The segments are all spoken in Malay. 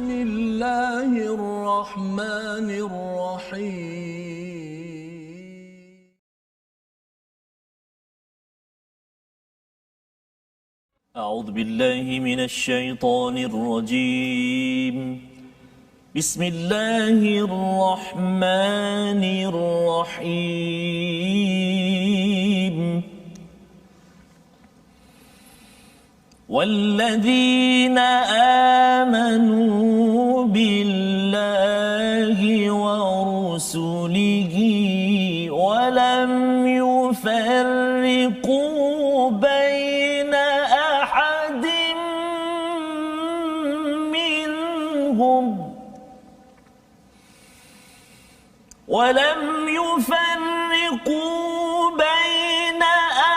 بسم الله الرحمن الرحيم أعوذ بالله من الشيطان الرجيم بسم الله الرحمن الرحيم والذين آمنوا بالله ورسله ولم يفرقوا بين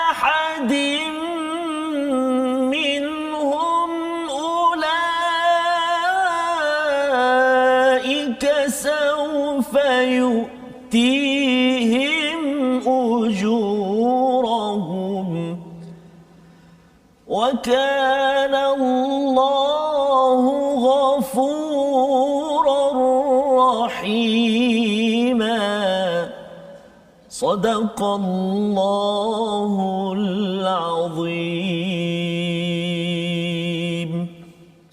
أحد منهم أولئك سوف يؤتيهم أجورهم وكان الله غفورا رحيما صدق الله العظيم.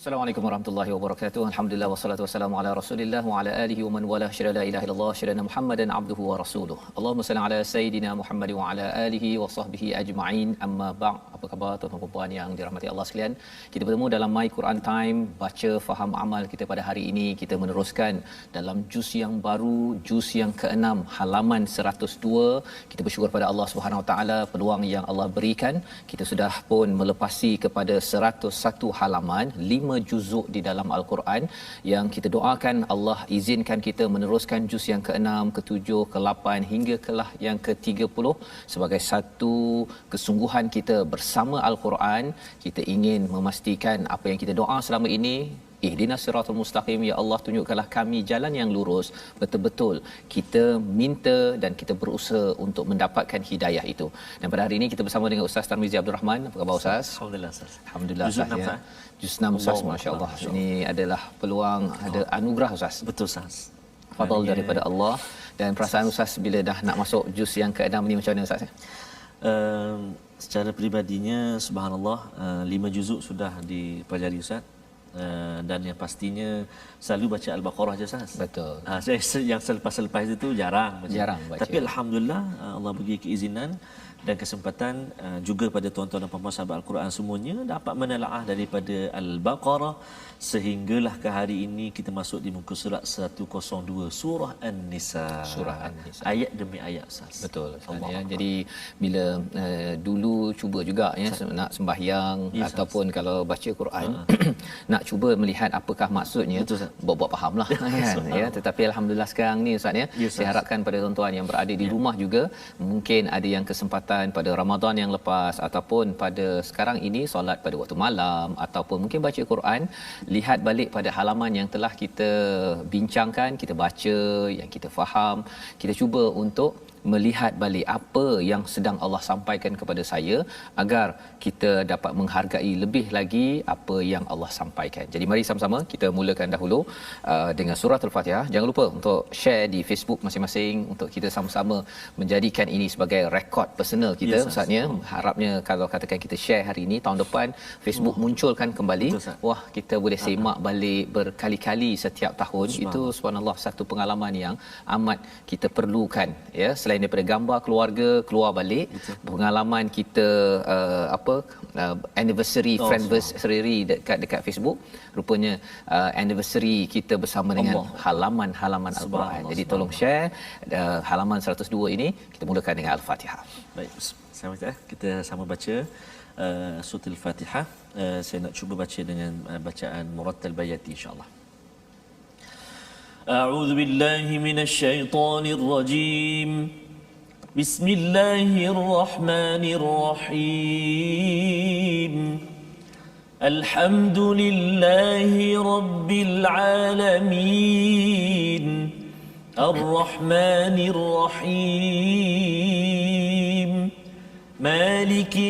Assalamualaikum warahmatullahi wabarakatuh. Alhamdulillah wassalatu wassalamu ala Rasulillah wa ala alihi wa man wala syada la ilaha illallah syada Muhammadan abduhu wa rasuluh. Allahumma salli ala sayidina Muhammad wa ala alihi wa sahbihi ajma'in. Amma ba'd. Apa khabar tuan-tuan dan puan yang dirahmati Allah sekalian? Kita bertemu dalam My Quran Time, baca faham amal kita pada hari ini. Kita meneruskan dalam juz yang baru, juz yang ke-6, halaman 102. Kita bersyukur pada Allah Subhanahu wa taala peluang yang Allah berikan. Kita sudah pun melepasi kepada 101 halaman, 5 juzuk di dalam Al-Quran yang kita doakan Allah izinkan kita meneruskan juz yang ke-6, ke-7, ke-8 hingga kelah yang ke-30 sebagai satu kesungguhan kita bersama Al-Quran. Kita ingin memastikan apa yang kita doa selama ini, ihdinas siratal mustaqim, ya Allah tunjukkanlah kami jalan yang lurus, betul-betul kita minta dan kita berusaha untuk mendapatkan hidayah itu. Dan pada hari ini kita bersama dengan Ustaz Tarmizi Abdul Rahman. Apa khabar Ustaz? Alhamdulillah Ustaz. Alhamdulillah Ustaz ya. Juz 6 Ustaz, masya-Allah. Ini adalah peluang, ada anugerah Ustaz. Betul Ustaz. Fadal daripada Allah. Dan perasaan Ustaz bila dah nak masuk juz yang ke-6 ni macam mana Ustaz? Secara peribadinya subhanallah 5 juzuk sudah dipelajari Ustaz. Dan yang pastinya selalu baca Al-Baqarah je Ustaz. Betul. Saya yang selepas-selepas itu jarang baca. Tapi alhamdulillah Allah bagi keizinan dan kesempatan juga pada tuan-tuan dan puan-puan sahabat Al-Quran semuanya dapat menelaah daripada Al-Baqarah sehinggalah ke hari ini kita masuk di muka surat 102 surah An-Nisa. Surah An-Nisa. Ayat demi ayat Ustaz. Betul. Ya. Jadi bila dulu cuba juga ya nak sembahyang ataupun kalau baca Quran nak cuba melihat apakah maksudnya, buat fahamlah kan ya. Tetapi alhamdulillah sekarang ni Ustaz ya, saya harapkan pada tuan-tuan yang berada di rumah juga mungkin ada yang kesempatan pada Ramadan yang lepas ataupun pada sekarang ini solat pada waktu malam ataupun mungkin baca Quran, lihat balik pada halaman yang telah kita bincangkan, kita baca, yang kita faham, kita cuba untuk melihat balik apa yang sedang Allah sampaikan kepada saya agar kita dapat menghargai lebih lagi apa yang Allah sampaikan. Jadi mari sama-sama kita mulakan dahulu dengan surah Al-Fatihah. Jangan lupa untuk share di Facebook masing-masing untuk kita sama-sama menjadikan ini sebagai rekod personal kita Ustaznya. Harapnya kalau katakan kita share hari ini, tahun depan Facebook munculkan kembali. Wah, kita boleh semak balik berkali-kali setiap tahun. Itu subhanallah satu pengalaman yang amat kita perlukan ya. Selain daripada gambar keluarga keluar balik, pengalaman kita anniversary friendversary dekat Facebook, rupanya anniversary kita bersama dengan halaman-halaman Al-Quran. Jadi tolong share halaman 102 ini. Kita mulakan dengan Al-Fatihah. Baik, kita sama baca surah Al-Fatihah. Saya nak cuba baca dengan bacaan Murattal Bayati insya-Allah. A'udzu billahi minasy syaithanir rajim. Bismillahirrahmanirrahim. Alhamdulillahi rabbil alamin. Ar-Rahmanir Rahim. Maliki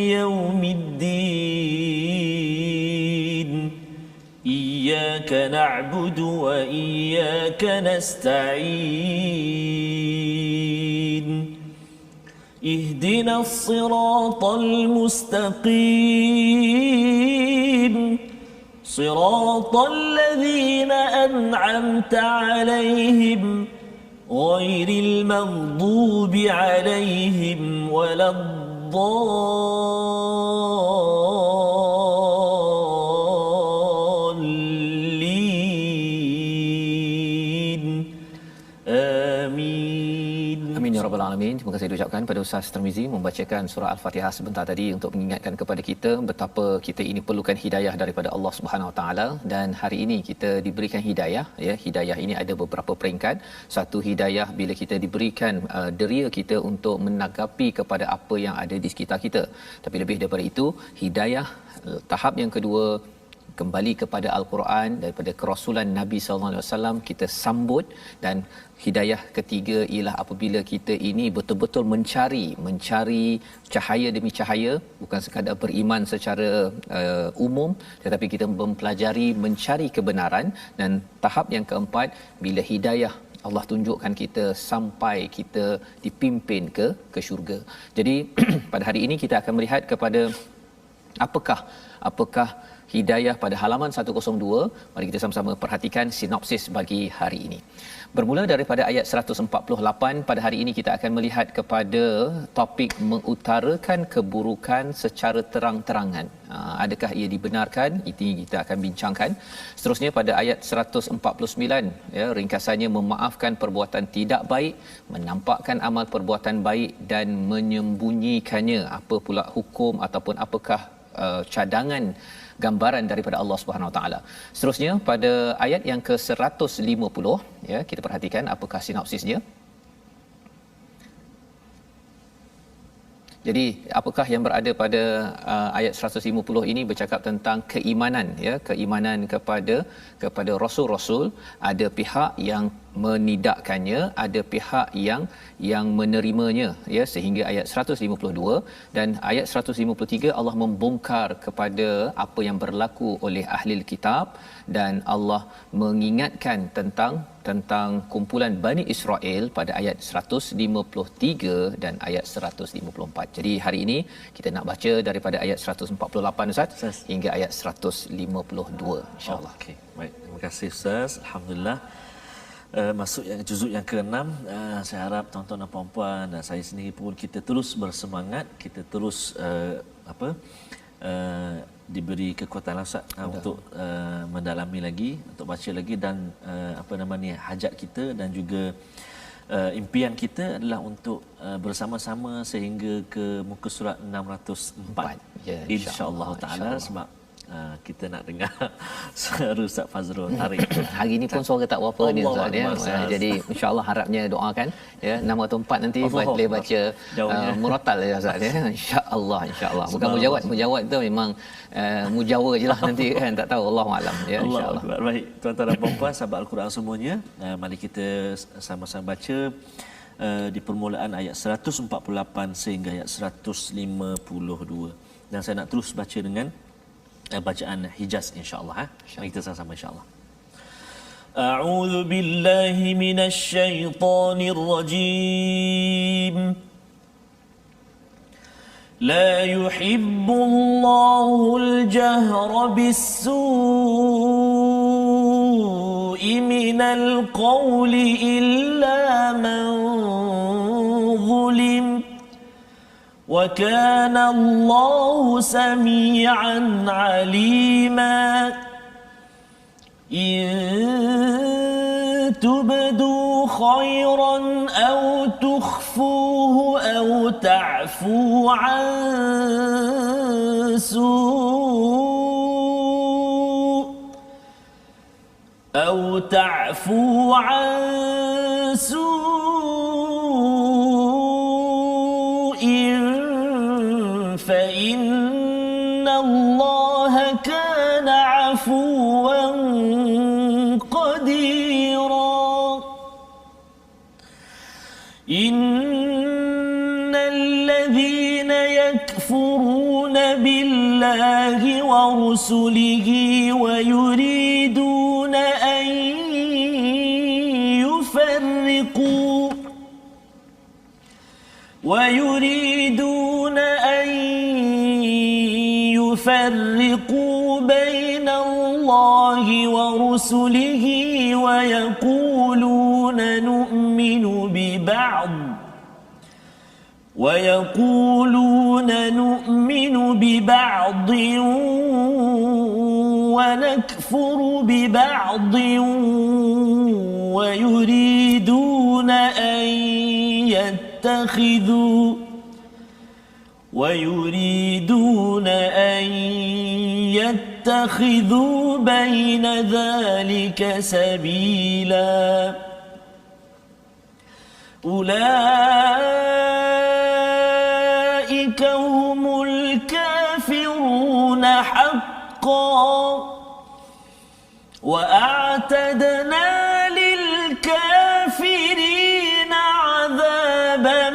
yaumiddin. Iyyaka إياك نعبد وإياك نستعين اهدنا الصراط المستقيم صراط الذين أنعمت عليهم غير المغضوب عليهم ولا الضالين آمين. Amin ya rabbal alamin. Terima kasih diucapkan pada Ustaz Tirmizi membacakan surah Al-Fatihah sebentar tadi untuk mengingatkan kepada kita betapa kita ini perlukan hidayah daripada Allah Subhanahu Wa Taala, dan hari ini kita diberikan hidayah, ya. Hidayah ini ada beberapa peringkat. Satu, hidayah bila kita diberikan deria kita untuk menanggapi kepada apa yang ada di sekitar kita. Tapi lebih daripada itu, hidayah tahap yang kedua, kembali kepada Al-Quran daripada kerasulan Nabi sallallahu alaihi wasallam, kita sambut. Dan hidayah ketiga ialah apabila kita ini betul-betul mencari cahaya demi cahaya, bukan sekadar beriman secara umum, tetapi kita mempelajari, mencari kebenaran. Dan tahap yang keempat, bila hidayah Allah tunjukkan kita sampai kita dipimpin ke syurga. Jadi pada hari ini kita akan melihat kepada apakah hidayah pada halaman 102. Mari kita sama-sama perhatikan sinopsis bagi hari ini. Bermula daripada ayat 148, pada hari ini kita akan melihat kepada topik mengutarakan keburukan secara terang-terangan. Adakah ia dibenarkan? Itu kita akan bincangkan. Seterusnya pada ayat 149, ya, ringkasannya memaafkan perbuatan tidak baik, menampakkan amal perbuatan baik dan menyembunyikannya. Apa pula hukum ataupun apakah cadangan gambaran daripada Allah Subhanahu Wa Taala. Seterusnya pada ayat yang ke-150, ya, kita perhatikan apakah sinopsisnya. Jadi apakah yang berada pada ayat 150 ini bercakap tentang keimanan, ya, keimanan kepada rasul-rasul. Ada pihak yang menidakkannya, ada pihak yang menerimanya, ya, sehingga ayat 152. Dan ayat 153 Allah membongkar kepada apa yang berlaku oleh ahli kitab, dan Allah mengingatkan tentang kumpulan Bani Israel pada ayat 153 dan ayat 154. Jadi hari ini kita nak baca daripada ayat 148 Ustaz hingga ayat 152 insya-Allah. Okey, baik. Terima kasih Ustaz. Alhamdulillah. Masuk yang juzuk yang ke-6, saya harap tuan-tuan dan puan-puan dan saya sendiri pun kita terus bersemangat, kita terus diberi kekuatan Ustaz untuk mendalami lagi, untuk baca lagi, dan hajat kita dan juga impian kita adalah untuk bersama-sama sehingga ke muka surat 604, ya, insya-Allah taala, sebab kita nak dengar suara Ustaz Fazrul tarik. Hari ni pun suara tak berapa ni Ustaz, ya. Jadi insya-Allah harapnya doakan, ya, 604 nanti boleh baca murattal ya Ustaz, ya. Insya-Allah bukan mujawad tu memang mujawa jelah nanti kan, tak tahu, Allahu a'lam, ya, insya-Allah. Baik tuan-tuan dan puan-puan sahabat Al-Quran semuanya, mari kita sama-sama baca di permulaan ayat 148 sehingga ayat 152. Dan saya nak terus baca dengan bacaan Hijaz insya-Allah. Mari kita sama-sama insya-Allah. A'udzu billahi minasy syaithanir rajim. La yuhibbullahu al-jahra bis-su'i minal qawli illa man zulim. وَكَانَ اللَّهُ سَمِيعًا عَلِيمًا إِن تُبْدُوا خَيْرًا أَوْ تُخْفُوهُ أَوْ تَعْفُوا عَن سُوءٍ فإن الله كان عفوا قديرا إن الذين يكفرون بالله ورسله ويريدون أن يفرقوا بين الله ورسله ويقولون نؤمن ببعض ونكفر ببعض ويريدون أن يتخذوا بين ذلك سبيلا أولئك هم الكافرون حقا وأعتدنا للكافرين عذابا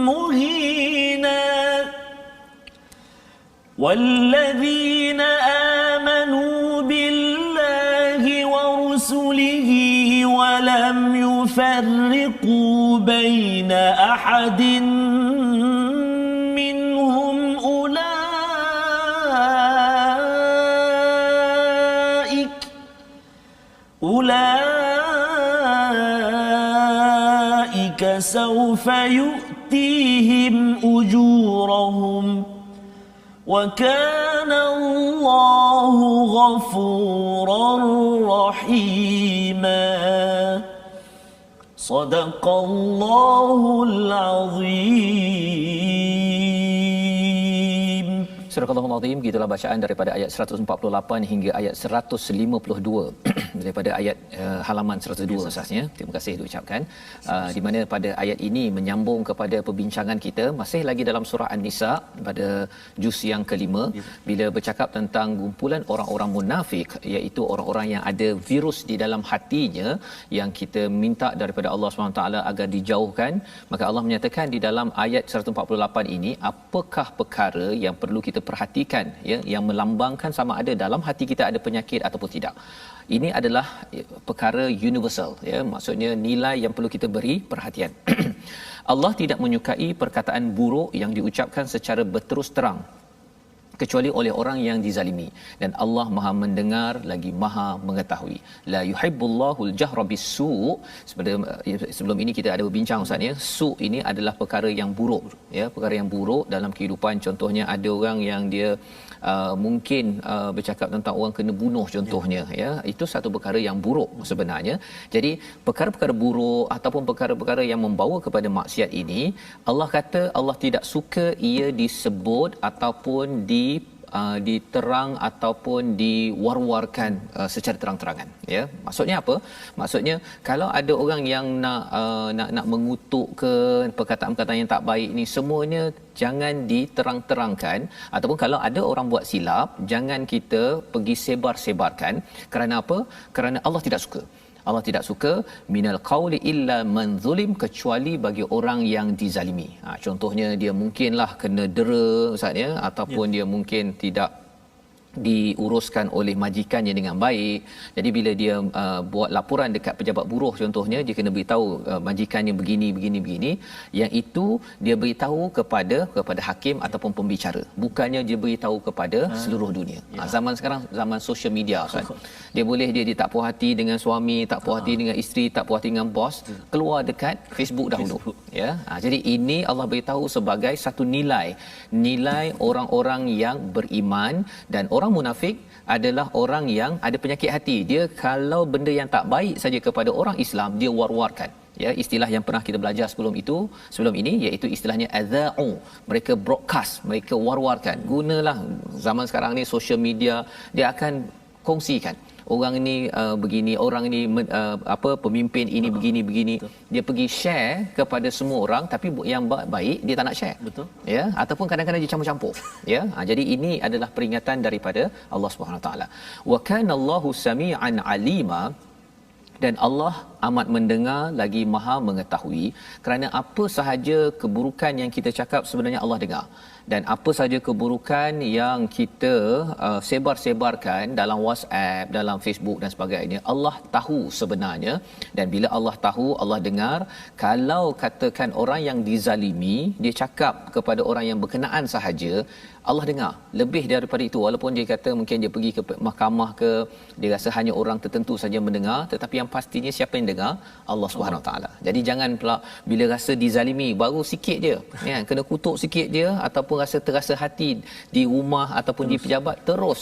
مهينا والذين آمنوا بالله ورسله ولم يفرقوا بين أحد منهم أولئك سوف يؤتيهم أجورهم وكان الله غفورا رحيما صدق الله العظيم. Surah Al-Azim, gitulah bacaan daripada ayat 148 hingga ayat 152 daripada ayat halaman 102 asasnya. Terima kasih diucapkan. Di mana pada ayat ini menyambung kepada perbincangan kita masih lagi dalam surah An-Nisa pada juz yang kelima, bila bercakap tentang kumpulan orang-orang munafik, iaitu orang-orang yang ada virus di dalam hatinya yang kita minta daripada Allah SWT agar dijauhkan. Maka Allah menyatakan di dalam ayat 148 ini, apakah perkara yang perlu kita perhatikan, ya, yang melambangkan sama ada dalam hati kita ada penyakit ataupun tidak. Ini adalah perkara universal, ya, maksudnya nilai yang perlu kita beri perhatian. Allah tidak menyukai perkataan buruk yang diucapkan secara berterus terang kecuali oleh orang yang dizalimi, dan Allah Maha mendengar lagi Maha mengetahui. La yuhibbullahul jahra bis-su'. Sebelum ini kita ada berbincang Ustaz, ya, su' ini adalah perkara yang buruk, ya, perkara yang buruk dalam kehidupan. Contohnya ada orang yang dia mungkin bercakap tentang orang kena bunuh contohnya, ya, itu satu perkara yang buruk sebenarnya. Jadi perkara-perkara buruk ataupun perkara-perkara yang membawa kepada maksiat ini, Allah kata Allah tidak suka ia disebut ataupun diterang ataupun diwar-warkan secara terang-terangan, ya. Maksudnya apa? Maksudnya kalau ada orang yang nak mengutuk ke perkataan-perkataan yang tak baik ni, semuanya jangan diterang-terangkan, ataupun kalau ada orang buat silap jangan kita pergi sebar-sebarkan. Kerana apa? Kerana Allah tidak suka. Allah tidak suka minal qauli illa man zulim, kecuali bagi orang yang dizalimi. Contohnya dia mungkinlah kena dera Ustaz, ya, ataupun dia mungkin tidak diuruskan oleh majikannya dengan baik. Jadi bila dia buat laporan dekat pejabat buruh contohnya, dia kena beritahu majikannya begini. Yang itu dia beritahu kepada hakim ataupun pembicara, bukannya dia beritahu kepada seluruh dunia. Zaman sekarang zaman social media Ustaz. Dia boleh dia tak puas hati dengan suami, tak puas hati dengan isteri, tak puas hati dengan bos, keluar dekat Facebook dahulu, ya. Jadi ini Allah beritahu sebagai satu nilai orang-orang yang beriman. Dan orang munafik adalah orang yang ada penyakit hati. Dia kalau benda yang tak baik saja kepada orang Islam, dia war-warkan. Ya, istilah yang pernah kita belajar sebelum ini, iaitu istilahnya adza'u. Mereka broadcast, mereka war-warkan. Gunalah zaman sekarang ni social media, dia akan kongsikan orang ini begini, orang ini pemimpin ini begini. Dia pergi share kepada semua orang, tapi yang baik dia tak nak share. Betul. Ya, ataupun kadang-kadang dia campur-campur. Ya. Jadi ini adalah peringatan daripada Allah Subhanahu Wa Taala. Wa kana Allahu samian alima, dan Allah amat mendengar lagi Maha mengetahui. Kerana apa sahaja keburukan yang kita cakap sebenarnya Allah dengar, dan apa sahaja keburukan yang kita sebar-sebarkan dalam WhatsApp, dalam Facebook dan sebagainya, Allah tahu sebenarnya. Dan bila Allah tahu, Allah dengar. Kalau katakan orang yang dizalimi, dia cakap kepada orang yang berkenaan sahaja, Allah dengar. Lebih daripada itu, walaupun dia kata mungkin dia pergi ke mahkamah ke, dia rasa hanya orang tertentu saja mendengar, tetapi yang pastinya siapa yang dengar? Allah Subhanahu taala. Jadi jangan pula bila rasa dizalimi baru sikit je, kan, kena kutuk sikit je, ataupun rasa terasa hati di rumah ataupun di pejabat, terus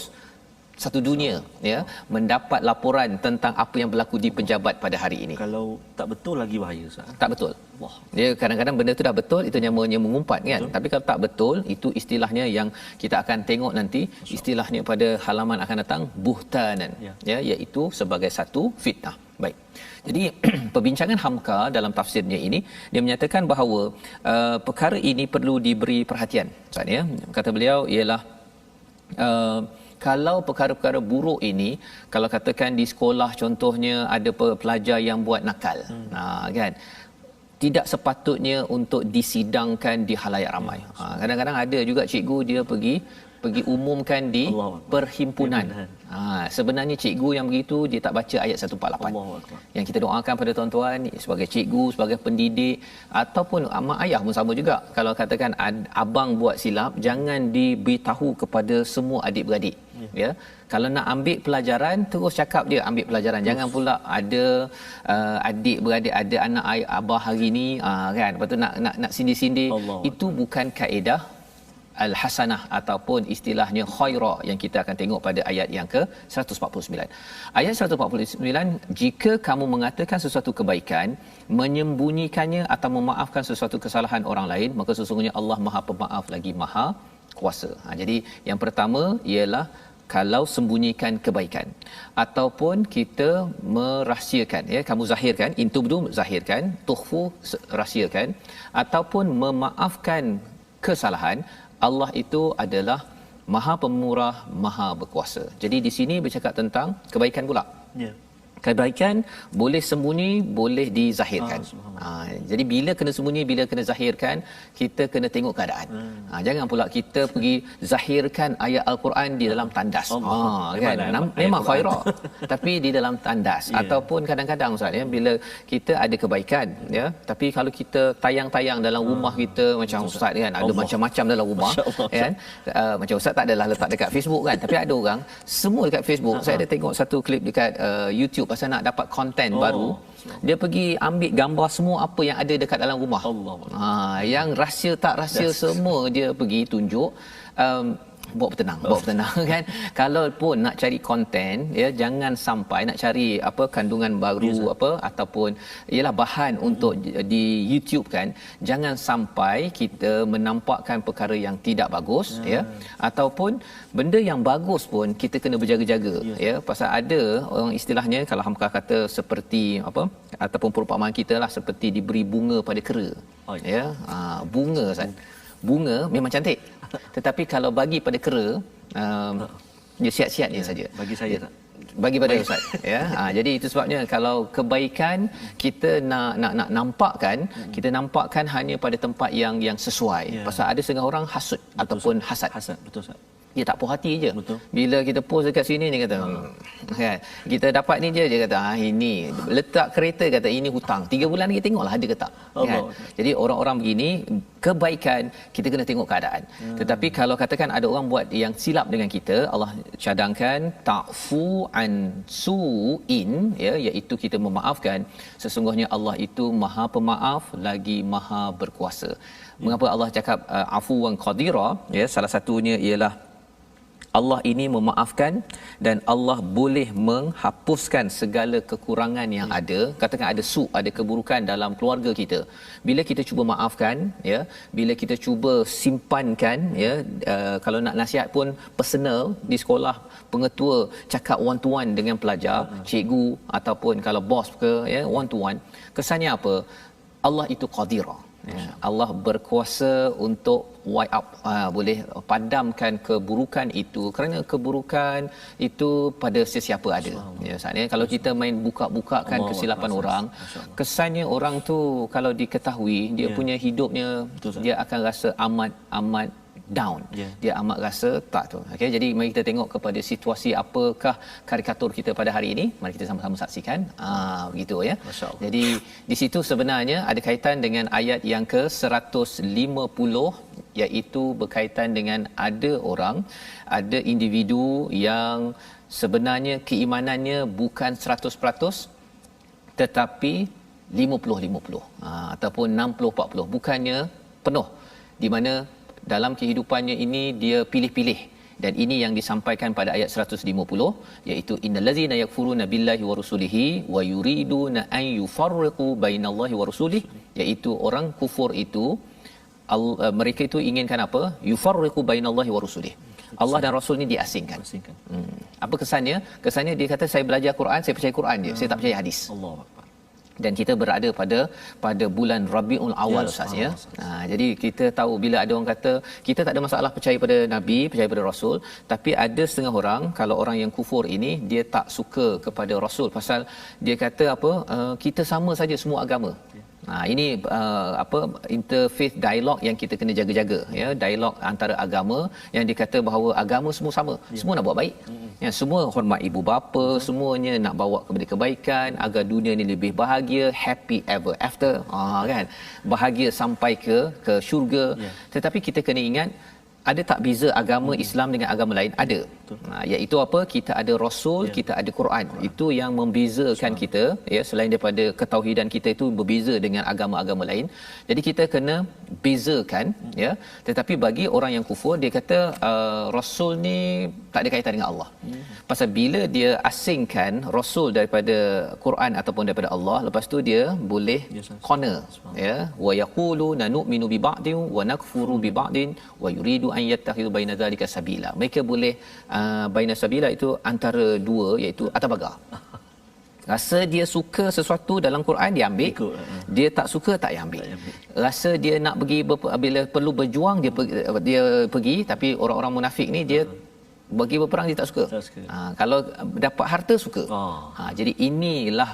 satu dunia ya mendapat laporan tentang apa yang berlaku di pejabat pada hari ini. Kalau tak betul lagi bahaya, Ustaz. Tak betul. Wah. Dia kadang-kadang benda tu dah betul, itu namanya mengumpat kan. Betul. Tapi kalau tak betul, itu istilahnya yang kita akan tengok nanti, istilahnya pada halaman akan datang, buhtanan ya, iaitu sebagai satu fitnah. Baik. Jadi perbincangan Hamka dalam tafsirnya ini, dia menyatakan bahawa perkara ini perlu diberi perhatian. Ustaz ya, kata beliau ialah kalau perkara-perkara buruk ini, kalau katakan di sekolah contohnya ada pelajar yang buat nakal, kan, tidak sepatutnya untuk disidangkan di halayak ramai. Kadang-kadang ada juga cikgu dia pergi umumkan di perhimpunan. Sebenarnya cikgu yang begitu dia tak baca ayat 148. Yang kita doakan pada tuan-tuan sebagai cikgu, sebagai pendidik ataupun mak ayah pun sama juga. Kalau katakan abang buat silap, jangan diberitahu kepada semua adik-beradik. Ya, kalau nak ambil pelajaran, terus cakap dia ambil pelajaran. Jangan pula ada adik-beradik, ada anak abah hari ni kan, lepas tu nak sindir-sindir. Itu bukan kaedah al-hasanah ataupun istilahnya khaira yang kita akan tengok pada ayat yang ke-149. Ayat 149, jika kamu mengatakan sesuatu kebaikan, menyembunyikannya atau memaafkan sesuatu kesalahan orang lain, maka sesungguhnya Allah Maha Pemaaf lagi Maha Kuasa. Jadi yang pertama ialah kalau sembunyikan kebaikan ataupun kita merahsiakan, ya, kamu zahirkan, intubdu zahirkan, tukhfu rahsiakan, ataupun memaafkan kesalahan, Allah itu adalah Maha Pemurah, Maha Berkuasa. Jadi di sini bercakap tentang kebaikan pula. Ya. Kebaikan boleh sembunyi, boleh dizahirkan. Jadi bila kena sembunyi, bila kena zahirkan, kita kena tengok keadaan. Jangan pula kita pergi zahirkan ayat Al-Quran di dalam tandas. Kan? Memang khairah, tapi di dalam tandas. Ataupun kadang-kadang Ustaz ya, bila kita ada kebaikan ya, tapi kalau kita tayang-tayang dalam rumah kita, macam Ustaz kan, ada macam-macam dalam rumah kan. Macam Ustaz tak adalah letak dekat Facebook kan, tapi ada orang semua dekat Facebook. Saya ada tengok satu klip dekat YouTube pasal nak dapat konten baru, dia pergi ambil gambar semua apa yang ada dekat dalam rumah. Yang rahsia tak rahsia semua dia pergi tunjuk. Bawa bertenang kan. Kalau pun nak cari konten ya, jangan sampai nak cari apa kandungan baru ataupun ialah bahan untuk di YouTube kan, jangan sampai kita menampakkan perkara yang tidak bagus ya, ataupun benda yang bagus pun kita kena berjaga-jaga ya, pasal ada orang istilahnya kalau Hamka kata seperti apa ataupun perumpamaan kita lah seperti diberi bunga pada kera. Ya, bunga kan. Bunga memang cantik, tetapi kalau bagi pada kera, dia siat-siat dia saja. Bagi saya tak. Bagi pada Ustaz ya. Jadi itu sebabnya kalau kebaikan kita nak nampakkan, kita nampakkan hanya pada tempat yang sesuai. Pasal ada setengah orang hasud ataupun hasad. Betul Ustaz. Dia tak puas hati je. Betul. Bila kita post dekat sini dia kata kan, kita dapat ni je, dia kata ini letak kereta, kata ini hutang 3 bulan lagi tengoklah ada ke tak kan? Jadi orang-orang begini, kebaikan kita kena tengok keadaan. Tetapi kalau katakan ada orang buat yang silap dengan kita, Allah cadangkan ta'fu an su'in ya, iaitu kita memaafkan, sesungguhnya Allah itu Maha Pemaaf lagi Maha Berkuasa. Mengapa Allah cakap afuwan qadira ya, salah satunya ialah Allah ini memaafkan dan Allah boleh menghapuskan segala kekurangan yang ada. Katakan ada ada keburukan dalam keluarga kita. Bila kita cuba maafkan ya, bila kita cuba simpankan ya, kalau nak nasihat pun personal di sekolah, pengetua cakap one to one dengan pelajar, cikgu ataupun kalau bos ke ya, one to one. Kesannya apa? Allah itu qadira Ya, Allah berkuasa untuk wipe up, boleh padamkan keburukan itu, kerana keburukan itu pada sesiapa ada. Ya, saatnya kalau kita main buka-bukakan kesilapan orang, kesannya orang tu kalau diketahui dia punya hidupnya, dia akan rasa amat down. Dia amat rasa tak tu. Okey, jadi mari kita tengok kepada situasi apakah karikatur kita pada hari ini. Mari kita sama-sama saksikan. Begitu ya. Jadi di situ sebenarnya ada kaitan dengan ayat yang ke-150, iaitu berkaitan dengan ada individu yang sebenarnya keimanannya bukan 100% tetapi 50-50, ataupun 60-40, bukannya penuh, di mana dalam kehidupannya ini dia pilih-pilih. Dan ini yang disampaikan pada ayat 150, iaitu innallazina yakfuruna billahi wa rusulihi wa yuriduna an yufarriqu bainallahi wa rusulihi, iaitu orang kufur itu mereka itu inginkan apa? Yufarriqu bainallahi wa rusulihi. Allah dan Rasul ni diasingkan. Apa kesannya? Kesannya dia kata saya belajar Quran, saya percaya Quran dia, saya tak percaya hadis. Allahu Akbar. Dan kita berada pada bulan Rabiul Awal, Ustaz ya. Jadi kita tahu bila ada orang kata kita tak ada masalah percaya pada Nabi, percaya pada Rasul, tapi ada setengah orang, kalau orang yang kufur ini dia tak suka kepada Rasul pasal dia kata apa, kita sama saja semua agama. Ini interfaith dialog yang kita kena jaga-jaga ya, dialog antara agama yang dikata bahawa agama semua sama, semua nak buat baik. Ya, semua hormat ibu bapa, semuanya nak bawa kepada kebaikan agar dunia ni lebih bahagia, happy ever after. Kan? Bahagia sampai ke syurga. Tetapi kita kena ingat, ada tak beza agama Islam dengan agama lain? Ada. Iaitu apa? Kita ada Rasul, kita ada Quran. Itu yang membezakan kita ya, selain daripada ketauhidan kita itu berbeza dengan agama-agama lain. Jadi kita kena bezakan ya. Tetapi bagi orang yang kufur, dia kata Rasul ni tak ada kaitan dengan Allah. Pasal bila dia asingkan Rasul daripada Quran ataupun daripada Allah, lepas tu dia boleh corner ya, wa yaquluna nu'minu bi ba'din wa nakfuru bi ba'din wa yuridu an yattakhidhu baina dzalika sabila. Mereka boleh baina sabila itu antara dua, iaitu atas pagar. Rasa dia suka sesuatu dalam Quran dia ambil, dia tak suka tak payah ambil. Rasa dia nak pergi bila perlu berjuang dia pergi, tapi orang-orang munafik ni dia bagi berperang dia tak suka. Kalau dapat harta suka. Jadi inilah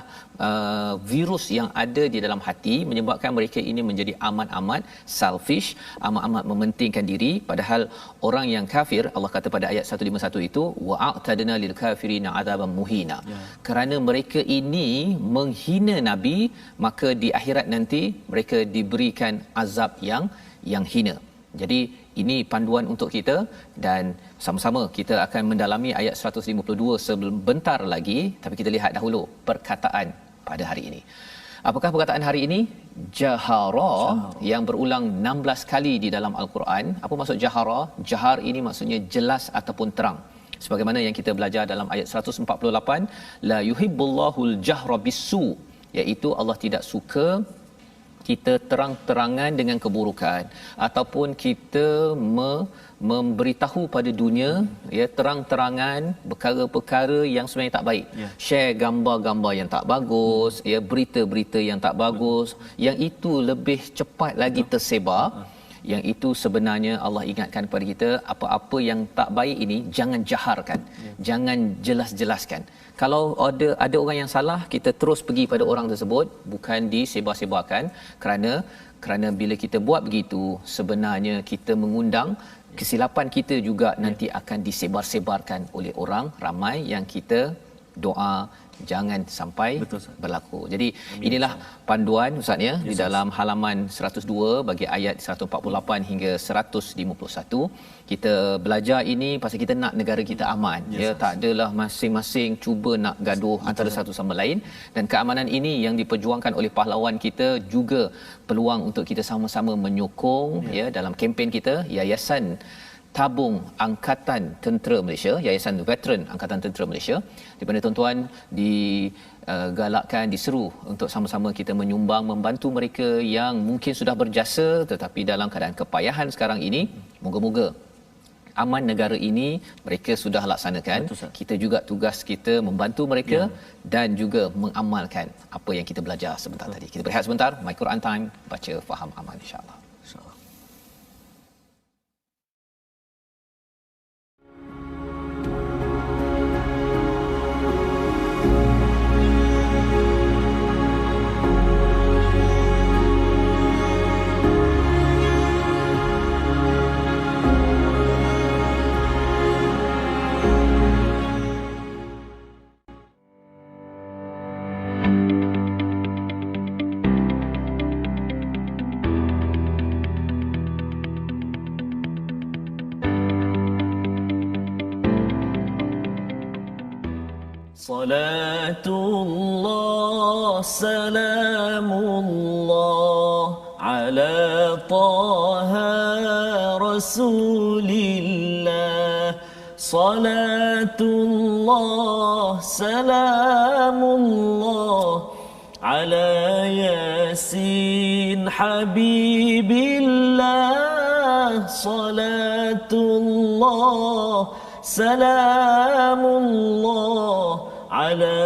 virus yang ada di dalam hati, menyebabkan mereka ini menjadi amat-amat selfish, amat-amat mementingkan diri. Padahal orang yang kafir, Allah kata pada ayat 151 itu, wa'atadna lil kafirina adzaban muhina. Kerana mereka ini menghina Nabi, maka di akhirat nanti mereka diberikan azab yang hina. Jadi ini panduan untuk kita, dan sama-sama kita akan mendalami ayat 152 sebentar lagi. Tapi kita lihat dahulu perkataan pada hari ini. Apakah perkataan hari ini? Jahara, yang berulang 16 kali di dalam Al-Quran. Apa maksud jahara? Jahar ini maksudnya jelas ataupun terang. Sebagaimana yang kita belajar dalam ayat 148, la yuhibbullahul jahra bisu, iaitu Allah tidak suka kita terang-terangan dengan keburukan ataupun kita memberitahu pada dunia ya, terang-terangan perkara-perkara yang sebenarnya tak baik. Share gambar-gambar yang tak bagus ya, berita-berita yang tak bagus, yang itu lebih cepat lagi tersebar. Yang itu sebenarnya Allah ingatkan kepada kita, apa-apa yang tak baik ini jangan jaharkan, jangan jelas-jelaskan. Kalau ada orang yang salah, kita terus pergi pada orang tersebut, bukan disebar-sebarkan, kerana bila kita buat begitu, sebenarnya kita mengundang kesilapan kita juga nanti akan disebar-sebarkan oleh orang ramai, yang kita doa jangan sampai berlaku. Jadi inilah panduan Ustaz ya, di dalam halaman 102 bagi ayat 148 hingga 151. Kita belajar ini pasal kita nak negara kita aman ya, tak adalah masing-masing cuba nak gaduh antara satu sama lain, dan keamanan ini yang diperjuangkan oleh pahlawan kita juga peluang untuk kita sama-sama menyokong ya dalam kempen kita, Yayasan Tabung Angkatan Tentera Malaysia, Yayasan Veteran Angkatan Tentera Malaysia, di mana tuan-tuan digalakkan, diseru untuk sama-sama kita menyumbang, membantu mereka yang mungkin sudah berjasa tetapi dalam keadaan kepayahan sekarang ini. Moga-moga aman negara ini mereka sudah laksanakan. Betul, kita juga tugas kita membantu mereka dan juga mengamalkan apa yang kita belajar sebentar tadi. Kita berehat sebentar. My Quran Time, baca faham amal, insya-Allah. صلاة الله سلام الله على طه رسول الله صلاة الله سلام الله على ياسين حبيب الله صلاة الله سلام الله على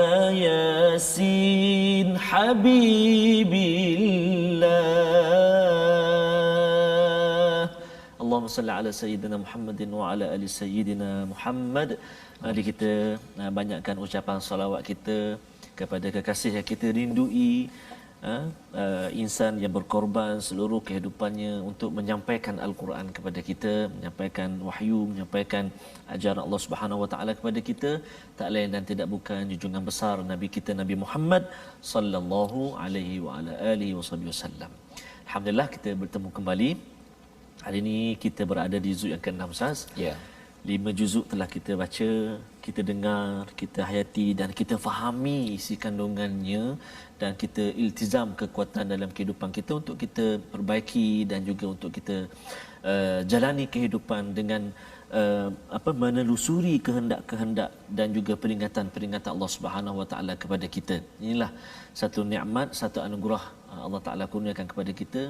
ياسين حبيب الله Allahumma salli ala sayyidina Muhammadin wa ala ali sayyidina Muhammad. Mari kita banyakkan ucapan salawat kita kepada kekasih yang kita rindui, insan yang berkorban seluruh kehidupannya untuk menyampaikan Al-Quran kepada kita, menyampaikan wahyu, menyampaikan ajaran Allah Subhanahu Wa Taala kepada kita, tak lain dan tidak bukan junjungan besar Nabi kita Nabi Muhammad sallallahu alaihi wa ala alihi wasallam. Alhamdulillah kita bertemu kembali. Hari ini kita berada di juzuk yang ke-6, Ustaz. Ya. 5 juzuk telah kita baca, kita dengar, kita hayati dan kita fahami isi kandungannya dan kita iltizam kekuatan dalam kehidupan kita untuk kita perbaiki dan juga untuk kita jalani kehidupan dengan menelusuri kehendak-kehendak dan juga peringatan-peringatan Allah Subhanahu Wa Taala kepada kita. Inilah satu nikmat, satu anugerah Allah Taala kurniakan kepada kita.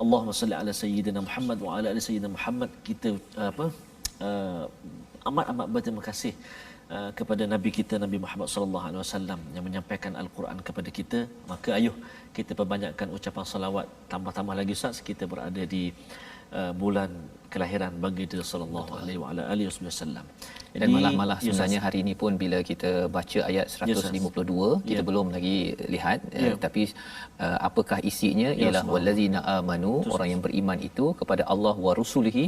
Allahumma salli ala sayyidina Muhammad wa ala ali sayyidina Muhammad. Kita amat-amat berterima kasih kepada Nabi kita Nabi Muhammad sallallahu alaihi wasallam yang menyampaikan Al-Quran kepada kita. Maka ayuh kita perbanyakkan ucapan salawat, tambah-tambah lagi Ustaz, kita berada di bulan kelahiran baginda sallallahu alaihi wa ala alihi wasallam. Dan malah sebenarnya hari ini pun bila kita baca ayat 152 kita belum lagi lihat tapi apakah isinya ialah wallazina amanu, orang yang beriman itu kepada Allah wa rasulihi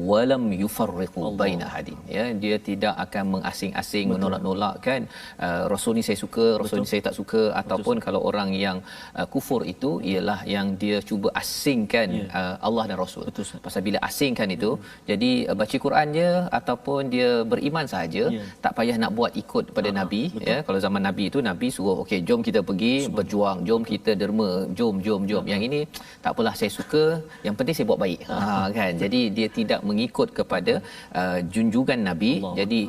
walam yufarriqu baina hadin, ya, dia tidak akan mengasing-asing, menolak-nolakkan rasul ni saya suka, rasul ni saya tak suka, ataupun kalau orang yang kufur itu ialah yang dia cuba asingkan Allah dan rasul. Pasal bila asingkan itu jadi baca Quran je ataupun dia beriman sahaja, tak payah nak buat ikut pada Nabi. Ya, kalau zaman Nabi itu Nabi suruh okey jom kita pergi berjuang, jom kita derma, jom. Yang ini tak apalah saya suka, yang penting saya buat baik. Kan, jadi dia tidak mengikut kepada junjungan Nabi. Jadi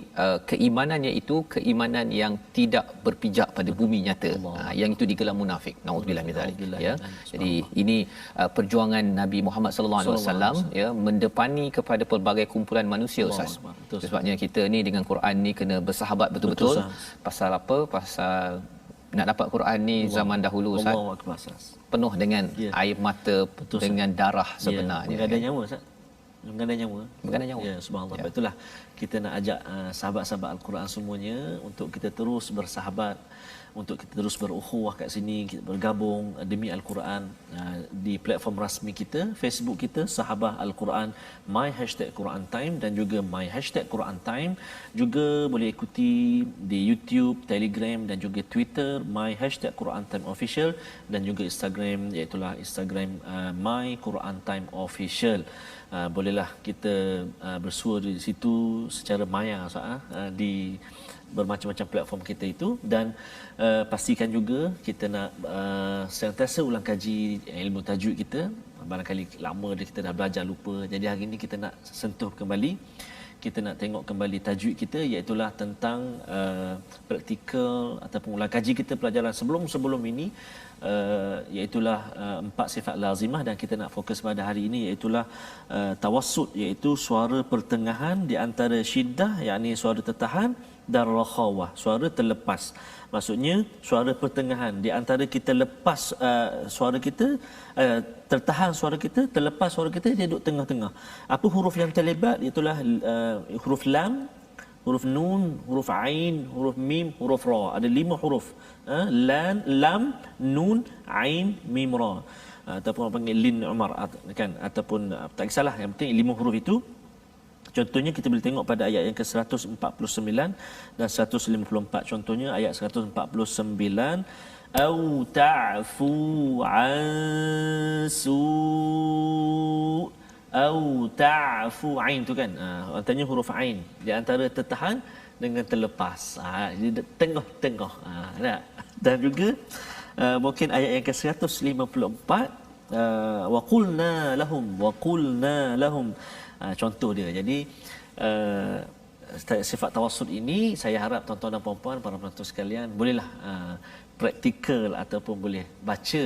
keimanannya itu keimanan yang tidak berpijak pada bumi nyata. Yang itu digelar munafik. Nauzubillah min zalik, ya. Jadi ini perjuangan Nabi Muhammad sallallahu alaihi wasallam, ya, mendepani kepada pelbagai kumpulan manusia, Ustaz. Sebabnya kita ni dengan Quran ni kena bersahabat betul-betul. Pasal apa? Pasal nak dapat Quran ni zaman dahulu, Ustaz, penuh dengan air mata, dengan darah sebenarnya. Menggadai nyawa, Ustaz. Menggadai nyawa. Ya, subhanallah. Itulah kita nak ajak sahabat-sahabat Al-Quran semuanya untuk kita terus bersahabat, untuk kita terus berukhuwah kat sini, kita bergabung demi Al-Quran di platform rasmi kita, Facebook kita Sahabah Al-Quran, #Quran Time dan juga #Quran Time. Juga boleh ikuti di YouTube, Telegram dan juga Twitter #Quran Time Official dan juga Instagram, iaitu Instagram @Quran Time Official. Bolehlah kita bersua di situ secara maya, di bermacam-macam platform kita itu. Dan pastikan juga kita nak sentiasa ulang kaji ilmu tajwid kita. Barangkali lama kita dah belajar lupa, jadi hari ini kita nak sentuh kembali kita nak tengok kembali tajwid kita, iaitu tentang praktikal ataupun ulang kaji kita pelajaran sebelum ini, iaitu 4 sifat lazimah, dan kita nak fokus pada hari ini iaitu tawassut, iaitu suara pertengahan di antara syiddah, yakni suara tertahan, dan rakhawah, suara terlepas. Maksudnya suara pertengahan di antara kita lepas suara kita, tertahan suara kita, terlepas suara kita, dia duduk tengah-tengah. Apa huruf yang terlibat? Itulah huruf lam, huruf nun, huruf ain, huruf mim, huruf ra. Ada 5 huruf. Lam, nun, ain, mim, ra. Ataupun orang panggil lin umar kan, ataupun tak kisahlah, yang penting 5 huruf itu. Contohnya kita boleh tengok pada ayat yang ke-149 dan 154. Contohnya ayat 149, au ta'fu an su, au ta'fu ain tu kan. Orang tanya huruf ain di antara tertahan dengan terlepas. Jadi tengah-tengah. Dan juga mungkin ayat yang ke-154, wa qulna lahum. Contoh dia. Jadi sifat tawassut ini saya harap tuan-tuan dan puan-puan, para penonton sekalian, bolehlah praktikal ataupun boleh baca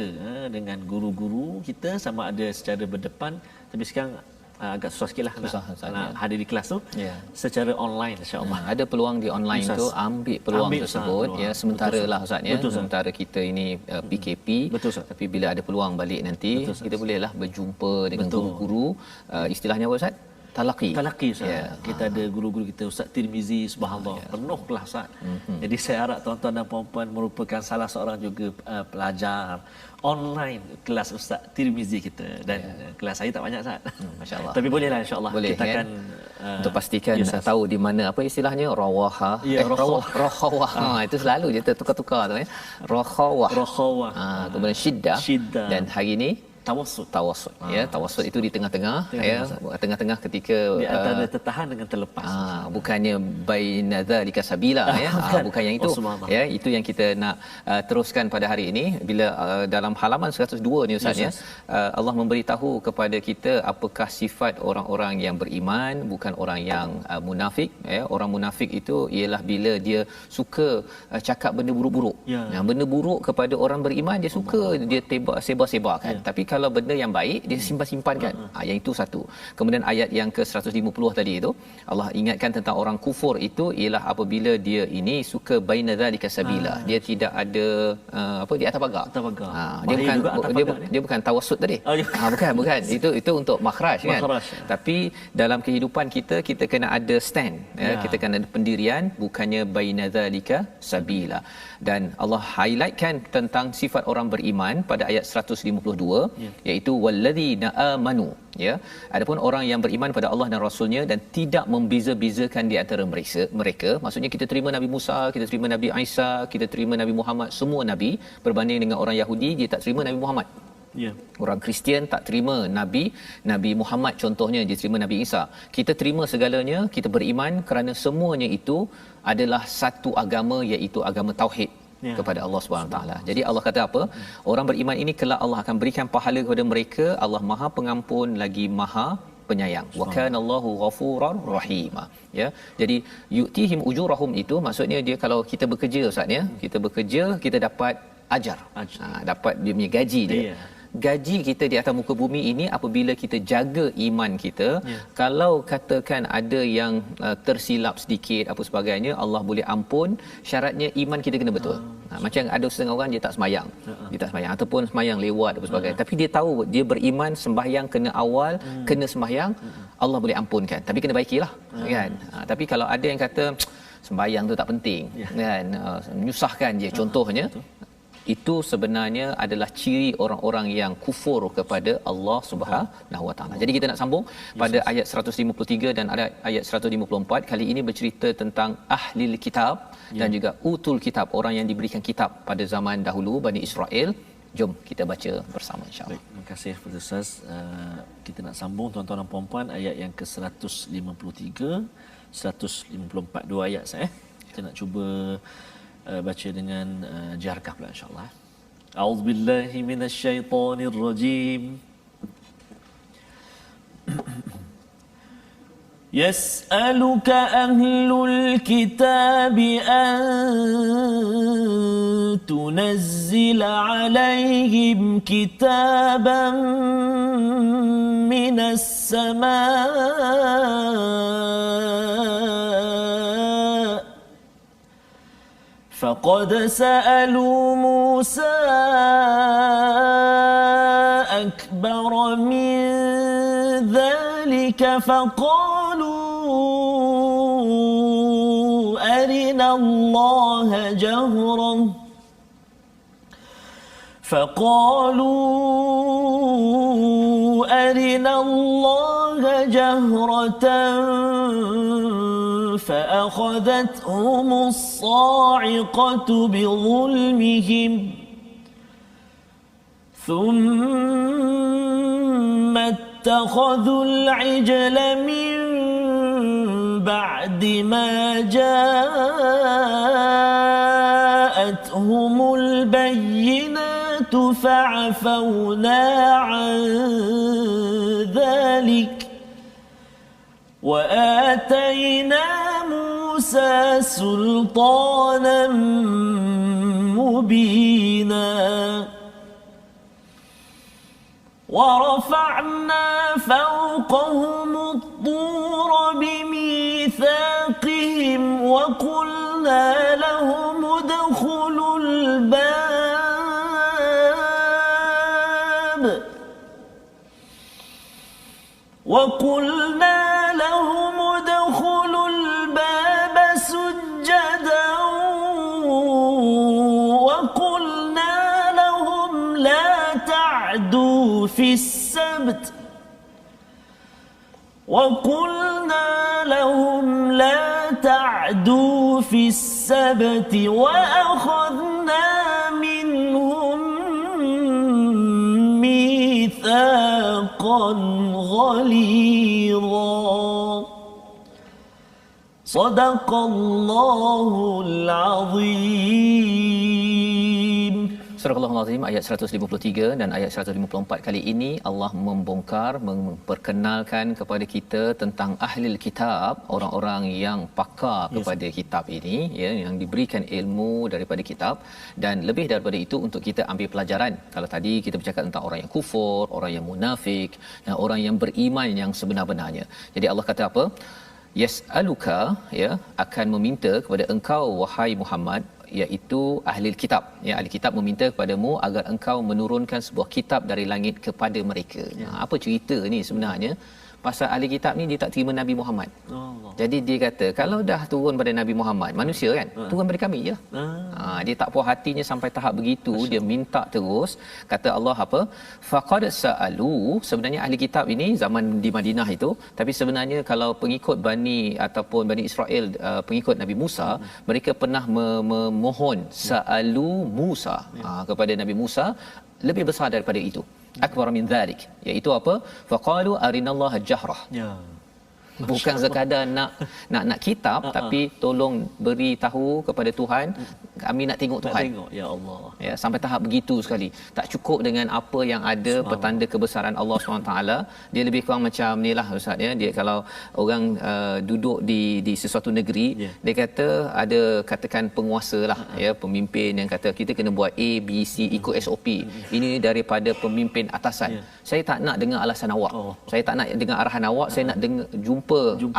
dengan guru-guru kita, sama ada secara berdepan, tapi sekarang agak susah sikit lah nak hadir di kelas tu secara online, insya-Allah. Ada peluang di online tu, ambil peluang tersebut ya, sementara lah Ustaz ya, sementara kita ini PKP. Tapi bila ada peluang balik nanti, kita bolehlah berjumpa dengan guru-guru, istilahnya apa Ustaz? Talaqi Ustaz. Kita ada guru-guru kita, Ustaz Tirmizi, subhanallah, penuhlah Ustaz. Jadi saya harap tuan-tuan dan puan-puan merupakan salah seorang juga pelajar online kelas Ustaz Tirmizi kita, dan kelas saya tak banyak Ustaz. Masya-Allah. Tapi bolehlah, insya-Allah kita akan untuk pastikan tahu di mana apa istilahnya rawaha, rakhawah. Itu selalu je tukar-tukar tu ya. Rakhawah. Kemudian syiddah. Dan hari ini tawassut ya, tawassut itu di tengah-tengah ya, tengah-tengah ketika di antara tertahan dengan terlepas. Bukannya baina dzalika sabila ya, bukan yang itu ya. Itu yang kita nak teruskan pada hari ini bila dalam halaman 102 ni Ustaz ya, Allah memberitahu kepada kita apakah sifat orang-orang yang beriman, bukan orang yang munafik ya. Orang munafik itu ialah bila dia suka cakap benda buruk-buruk. Benda buruk kepada orang beriman dia suka, dia sebar-sebarkan. Tapi kalau benda yang baik dia simpan-simpan kan. Yang itu satu. Kemudian ayat yang ke-150 tadi itu Allah ingatkan tentang orang kufur itu ialah apabila dia ini suka baina zalika sabila. Dia tidak ada di atas pagar. Dia bukan tawassut tadi. Bukan. Itu untuk makhraj kan. Tapi dalam kehidupan kita kena ada stand ya. Kita kena ada pendirian, bukannya baina zalika sabila. Dan Allah highlightkan tentang sifat orang beriman pada ayat 152 iaitu walladzina amanu ya. Adapun orang yang beriman pada Allah dan Rasulnya dan tidak membeza-bezakan di antara mereka, maksudnya kita terima Nabi Musa, kita terima Nabi Isa, kita terima Nabi Muhammad, semua nabi, berbanding dengan orang Yahudi dia tak terima Nabi Muhammad. Orang Kristian tak terima Nabi Muhammad, contohnya dia terima Nabi Isa. Kita terima segalanya, kita beriman kerana semuanya itu adalah satu agama, iaitu agama tauhid kepada Allah Subhanahu taala. Jadi Allah kata apa? Orang beriman ini kelak Allah akan berikan pahala kepada mereka. Allah Maha Pengampun lagi Maha Penyayang. Wa kana Allahu ghafurar rahima. Ya. Jadi yu'tihim ujurahum itu maksudnya dia kalau kita bekerja Ustaz ya, kita bekerja kita dapat ajar. Dapat dia punya gaji dia. Gaji kita di atas muka bumi ini apabila kita jaga iman kita. Kalau katakan ada yang tersilap sedikit apa sebagainya, Allah boleh ampun, syaratnya iman kita kena betul. Macam ada setengah orang dia tak sembahyang. Dia tak sembahyang ataupun sembahyang lewat apa sebagainya. Tapi dia tahu dia beriman, sembahyang kena awal, kena sembahyang, Allah boleh ampunkan. Tapi kena baikilah kan. Tapi kalau ada yang kata sembahyang tu tak penting kan, menyusahkan je contohnya, itu sebenarnya adalah ciri orang-orang yang kufur kepada Allah Subhanahu Wa Taala. Jadi kita nak sambung pada ayat 153 dan ada ayat 154. Kali ini bercerita tentang ahlil kitab dan juga utul kitab, orang yang diberikan kitab pada zaman dahulu, Bani Israel. Jom kita baca bersama insya-Allah. Terima kasih kepada Ustaz. Kita nak sambung tuan-tuan dan puan-puan ayat yang ke-153, 154, dua ayat saya. Kita nak cuba baca dengan jarkah pula insya-Allah. A'udzubillahi minasyaitonirrajim. يسألك أهل الكتاب أن تنزل عليهم كتابا من السماء فقد سألوا موسى أكبر من ذلك فقالوا أرنا الله جهرة فأخذتهم الصاعقة بظلمهم ثم اتخذوا العجل من بعد ما جاءتهم البينات فعفونا عن ذلك وآتينا موسى سلطانا مبينا ورفعنا فوقهم الطور بميثاقهم وقلنا لهم ادخلوا الباب سجدا وقلنا لهم لا تعدوا في السبت وأخذنا منهم ميثاقا غليظا صدق الله العظيم. Surah Al-Azim ayat 153 dan ayat 154 kali ini Allah membongkar, memperkenalkan kepada kita tentang ahlul kitab, orang-orang yang pakar kepada kitab ini, ya, yang diberikan ilmu daripada kitab, dan lebih daripada itu untuk kita ambil pelajaran. Kalau tadi kita bercakap tentang orang yang kufur, orang yang munafik dan orang yang beriman yang sebenar-benarnya. Jadi Allah kata apa? Yas'aluka, ya, akan meminta kepada engkau wahai Muhammad, iaitu ahli kitab. Ya, ahli kitab meminta kepadamu agar engkau menurunkan sebuah kitab dari langit kepada mereka. Ya. Apa cerita ni sebenarnya? Pasal ahli kitab ni dia tak terima Nabi Muhammad. Allah. Jadi dia kata kalau dah turun pada Nabi Muhammad, manusia kan, turun pada kami je. Dia tak puas hatinya sampai tahap begitu, dia minta terus. Kata Allah apa? Faqad sa'alu, sebenarnya ahli kitab ini zaman di Madinah itu, tapi sebenarnya kalau pengikut Bani ataupun Bani Israel, pengikut Nabi Musa, mereka pernah memohon sa'alu Musa kepada Nabi Musa lebih besar daripada itu. Akbar min dhalik, iaitu apa? Faqalu arinallaha jahrah. Ya. Bukan sekadar nak kitab, tapi tolong beri tahu kepada Tuhan, kami nak tengok Tuhan. Nak tengok, ya Allah. Ya, sampai tahap begitu sekali. Tak cukup dengan apa yang ada petanda kebesaran Allah SWT. Dia lebih kurang macam nilah ustaz, ya. Dia kalau orang duduk di sesuatu negeri, dia kata ada katakan penguasa lah, ya, pemimpin yang kata kita kena buat A, B, C ikut SOP. Ini daripada pemimpin atasan. Saya tak nak dengar alasan awak. Saya tak nak dengar arahan awak, saya nak dengar jumpa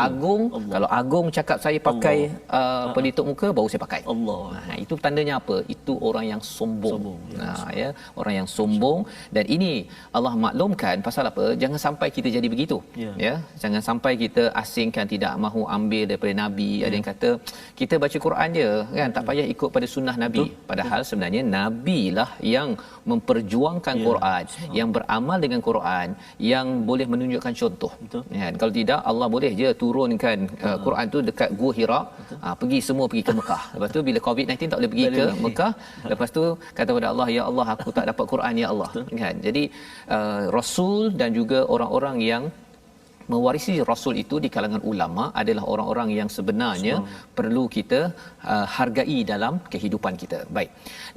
Agung. Allah. Kalau Agung cakap saya pakai pelitup muka, baru saya pakai. Allah. Itu tandanya apa? Itu orang yang sombong. Ya, orang yang sombong. Dan ini Allah maklumkan pasal apa? Jangan sampai kita jadi begitu. Ya, jangan sampai kita asingkan, tidak mahu ambil daripada Nabi. Ada yang kata kita baca Quran je kan, tak payah ikut pada sunnah Nabi. Padahal sebenarnya Nabi lah yang memperjuangkan Quran, yang beramal dengan Quran, yang boleh menunjukkan contoh. Ya, kalau tidak Allah boleh je turunkan Quran tu dekat Gua Hira, pergi semua pergi ke Mekah. Lepas tu bila COVID-19 tak boleh pergi ke Mekah, lepas tu kata kepada Allah, ya Allah aku tak dapat Quran ya Allah. Kan? Jadi Rasul dan juga orang-orang yang mewarisi rasul itu di kalangan ulama adalah orang-orang yang sebenarnya perlu kita hargai dalam kehidupan kita. Baik.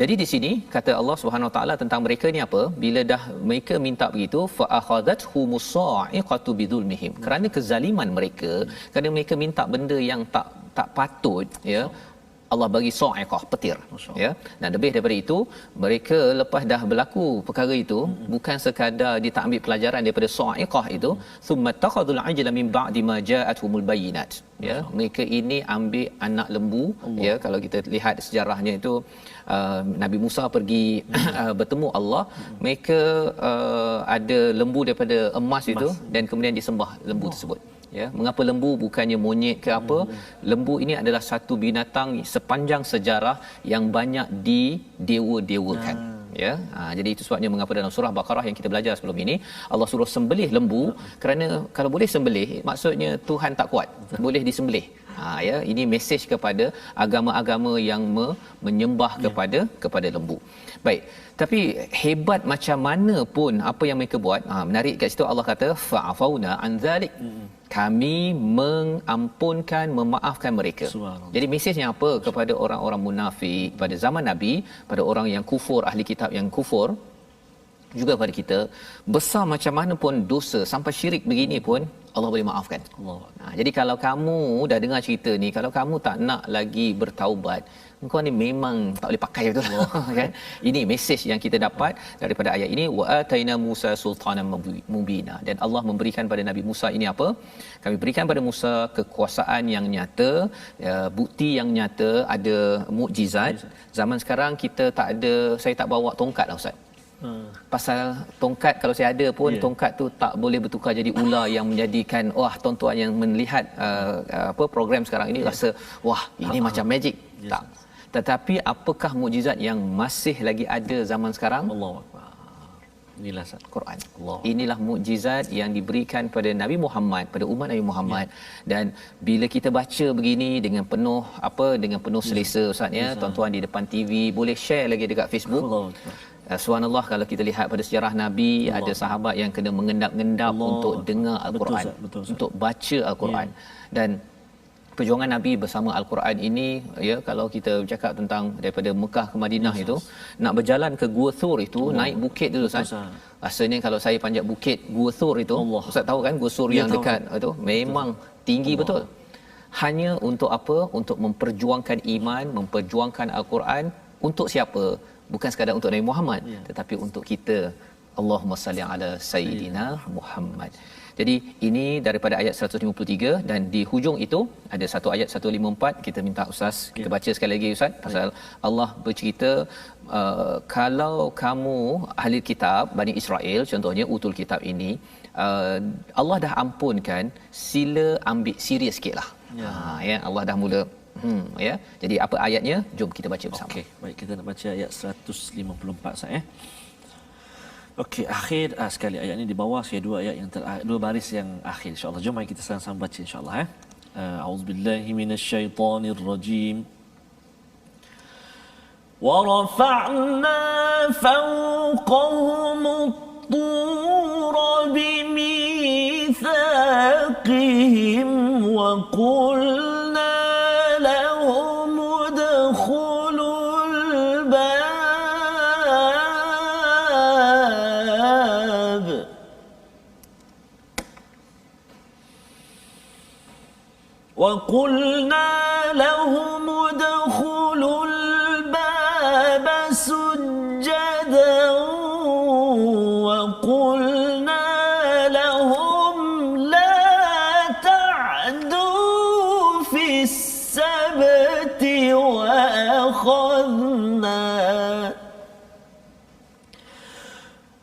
Jadi di sini kata Allah Subhanahu Wa Taala tentang mereka ni apa? Bila dah mereka minta begitu, fa akhadhathumus sa'iqatu bidzulmihim. Kerana kezaliman mereka, kerana mereka minta benda yang tak patut, ya. Allah bagi sa'iqah, petir, ya. Dan lebih daripada itu, mereka lepas dah berlaku perkara itu, bukan sekadar dia tak ambil pelajaran daripada sa'iqah itu, thumma takhadul ajla min ba'di ma ja'atuhumul bayyinat, ya. Mereka ini ambil anak lembu, ya. Kalau kita lihat sejarahnya itu, Nabi Musa pergi bertemu Allah, mereka ada lembu daripada emas itu, dan kemudian disembah lembu tersebut. Ya, mengapa lembu bukannya monyet ke apa? Lembu ini adalah satu binatang sepanjang sejarah yang banyak didewa-dewakan. Ya, jadi itu sebabnya mengapa dalam surah Baqarah yang kita belajar sebelum ini Allah suruh sembelih lembu, kerana kalau boleh sembelih maksudnya Tuhan tak kuat, boleh disembelih. Ya, ini mesej kepada agama-agama yang menyembah kepada lembu. Baik, tapi hebat macam mana pun apa yang mereka buat, menarik kat situ Allah kata fa'afauna an zalik. Kami mengampunkan, memaafkan mereka. Jadi mesejnya apa kepada orang-orang munafik pada zaman Nabi, pada orang yang kufur, ahli kitab yang kufur, juga pada kita, besar macam mana pun dosa sampai syirik begini pun Allah boleh maafkan. Jadi kalau kamu dah dengar cerita ni, kalau kamu tak nak lagi bertaubat, engkau ni memang tak boleh pakai betul kan. Ini mesej yang kita dapat daripada ayat ini, wa ataina Musa sultanan mubina, dan Allah memberikan pada Nabi Musa ini apa? Kami berikan pada Musa kekuasaan yang nyata, bukti yang nyata, ada mukjizat. Zaman sekarang kita tak ada, saya tak bawa tongkat lah Ustaz. Pasal tongkat kalau saya ada pun, tongkat tu tak boleh bertukar jadi ular yang menjadikan tuan-tuan yang melihat program sekarang ini rasa wah ini macam magic. Tak. Tetapi apakah mukjizat yang masih lagi ada zaman sekarang? Allahuakbar. Inilah Quran. Inilah mukjizat yang diberikan pada Nabi Muhammad, pada umat Nabi Muhammad. Dan bila kita baca begini dengan penuh selesa Ustaz, ya, tuan-tuan di depan TV boleh share lagi dekat Facebook. Subhanallah, kalau kita lihat pada sejarah Nabi, ada sahabat yang kena mengendap-endap untuk dengar Al-Quran, untuk baca Al-Quran. Dan perjuangan Nabi bersama Al-Quran ini, ya, kalau kita bercakap tentang daripada Mekah ke Madinah itu, nak berjalan ke Gua Thur itu, naik bukit dulu Ustaz. Rasanya kalau saya panjat bukit Gua Thur itu, Ustaz tahu kan Gua Thur yang dekat itu, memang tinggi betul. Hanya untuk apa? Untuk memperjuangkan iman, memperjuangkan Al-Quran. Untuk siapa? Bukan sekadar untuk Nabi Muhammad, tetapi untuk kita. Allahumma salli ala Sayyidina Muhammad. Jadi ini daripada ayat 153, dan di hujung itu ada satu ayat 154. Kita minta Ustaz kita baca sekali lagi Ustaz, pasal Allah bercerita kalau kamu ahli kitab Bani Israel contohnya, utul kitab ini, Allah dah ampunkan, sila ambil serius sikitlah. Ya, Allah dah mula ya. Jadi apa ayatnya? Jom kita baca bersama. Okey, baik, kita nak baca ayat 154 saya. Okey, akhir sekali ayat ini di bawah, saya dua ayat yang dua baris yang akhir insya-Allah. Jom mari kita sama-sama baca insya-Allah ya. A'udzubillahi minasyaitonirrajim. Wa rafa'na fawqahum at-tura bimithaqihim wa qulna وقلنا لهم ادخلوا الباب سجدا وقلنا لهم لا تعدوا في السبت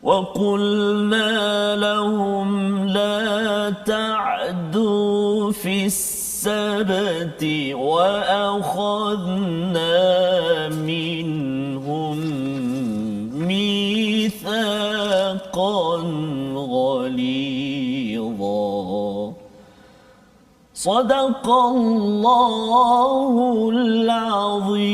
وقلنا لهم لا تعدوا في السبت وأخذنا منهم ميثاقا غليظا صدق الله العظيم.